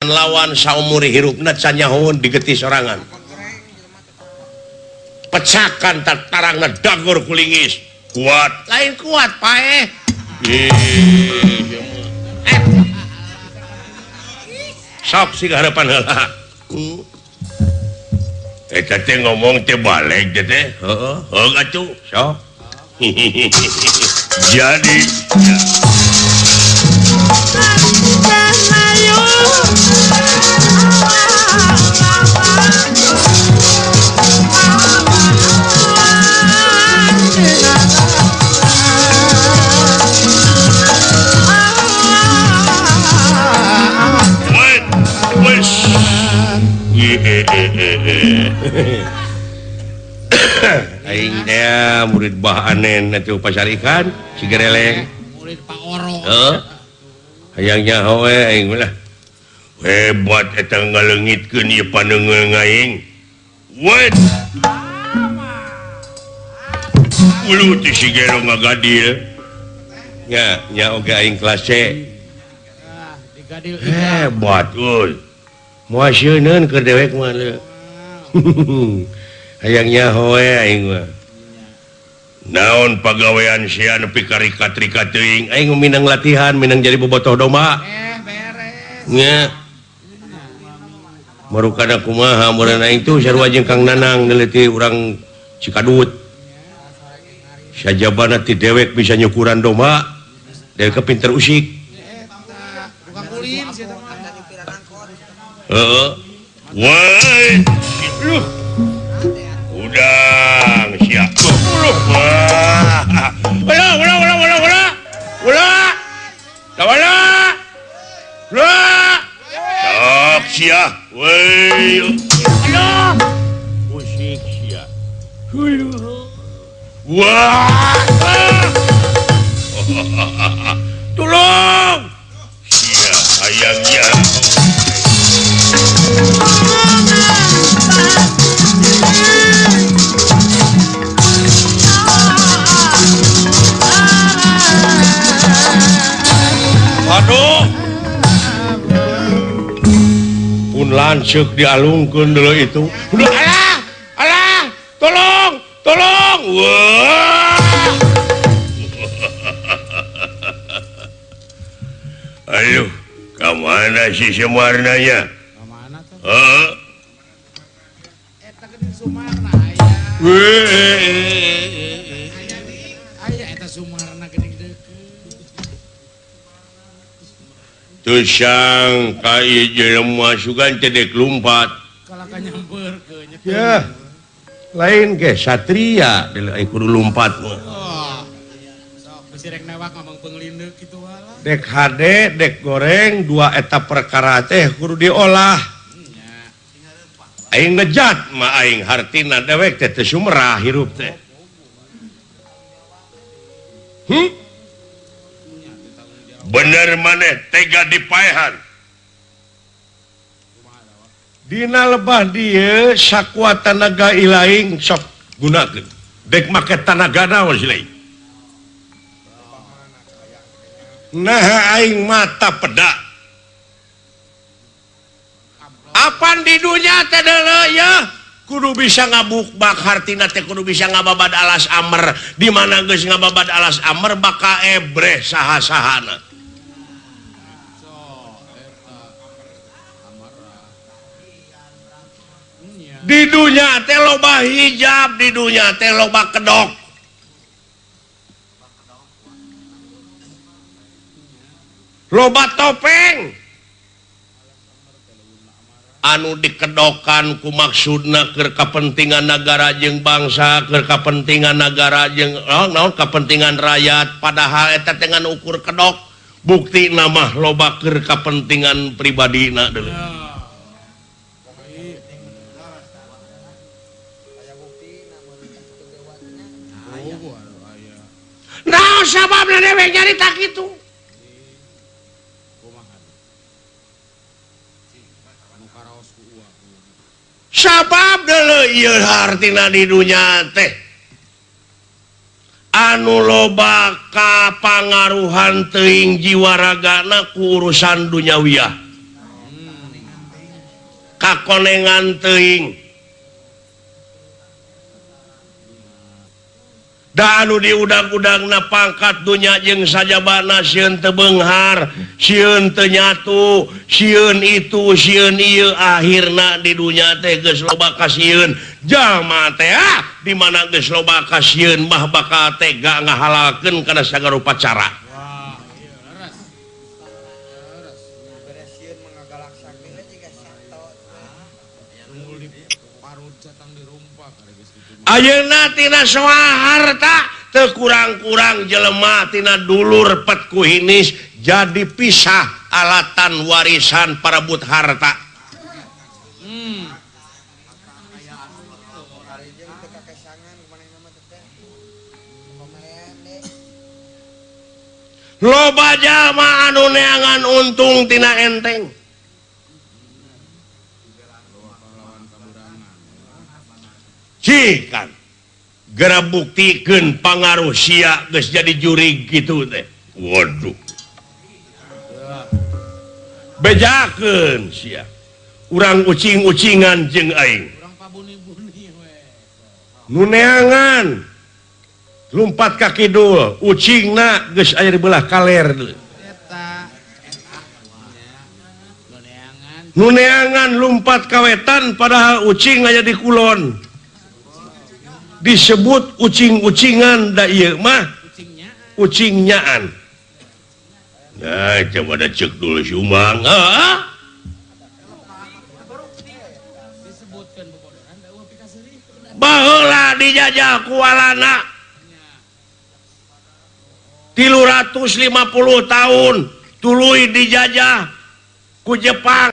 lawan saumur hirupna canyahoun digeti sorangan pecakan tarangna dagor kulingis kuat lain kuat paeh sok sih harapan heula eta teh ngomong teh balik teh heeh atuh sok jadi aing teh murid bahanen atuh pasarikan si gereleng murid Pak Oro hayangnya hoe aing lah hebat eta ngaleungitkeun ieu paneungeung aing wet ulu teh si gero ngagadil nya oge aing kelas C digadil hebat euy moal sieunneun keur dewek mah hayangnya hoe aing mah naon pagawean sia nepi ka rikat-rikat teuing aing minang latihan minang jadi bobotoh domba beres nya marukana kumaha mun aing tuh sarua jeung Kang Nanang neliti urang Cikadut sajabana ti dewek bisa nyukuran domba dewek pinter usik bukan kulin sih heeh woi udang siap sok siap woi musik siap wah tolong siap hayangnya aduh pun lancuk dialungkeun dulu itu alah tolong wah aduh kamana si Semarnanya mana tuh eta geuning Sumarna aya eta Sumarna geuning deukeut tusang kai jelema sugan cedek lumpat kalaka nyampeurkeun ya lain ge satria aing kudu lumpat mah sok besi rek newak ngomong penglindeu kitu walah dek hade dek goreng dua eta perkara teh kudu diolah aing ngejat mah aing hartina dewek teh teu sumrah hirup teh bener maneh tega dipaehan dina lebah dieu sakuat tanaga ilaing sok gunakeun dek make tanagana we lain nah aing mata pedak apan di dunya teh deuleu ya kudu bisa ngabukbak hartina teh kudu bisa ngababad alas amer di mana geus ngababad alas amer bakal ebreh saha-sahana di dunya teh loba hijab di dunya teh loba kedok loba topeng anu dikedokan ku maksudna keur kapentingan negara jeung bangsa keur kapentingan negara jeung naon kapentingan rakyat padahal eta teh ngan ukur kedok bukti nama loba keur kapentingan pribadina deuleu naon sababna dewek nyarita kitu sabab deuleu ieu hartina di dunya teh anu loba kapangaruhan teuing jiwa ragana ku urusan duniawiyah kakonengan teuing da anu diudang-udangna pangkat dunya jeung sajabana sieun teu beunghar sieun teu nyatu sieun itu sieun ieu akhirna di dunya teh geus loba kasieun jalma teh di mana geus loba kasieun mah bakal tega ngahalalkeun kana sagarupa cara. Wah, iya leres. Beresieun mengagalak sakit jika sato. Tunggu di parut jatang di rumpak ada geus kitu. Ayeuna tina soal harta teu kurang-kurang jelema tina dulur pet ku hinis jadi pisah alatan warisan parebut harta. Hari jeung teu kakesangan kumanehna mah teh. Pamarean deh. Loba jalma anu neangan untung tina enteng. Cikan gara buktikeun pangaruh sia geus jadi juri gitu teh. Waduh. Bejakeun sia. Urang ucing-ucingan jeung aing. Urang pabuni-buni we. Nu neangan lumpat ka kidul, ucingna geus aya di belah kaler deui. Eta loneangan Nu neangan lumpat ka wetan padahal ucing aya di kulon. Disebut ucing-ucingan da ieu mah kucingnya ucing nyaan. Nah, coba da cek dulu Sumang. disebutkan bobodoran da eueuh pikaseuri. Baheula dijajah ku walana 350 tahun tuluy dijajah ku Jepang.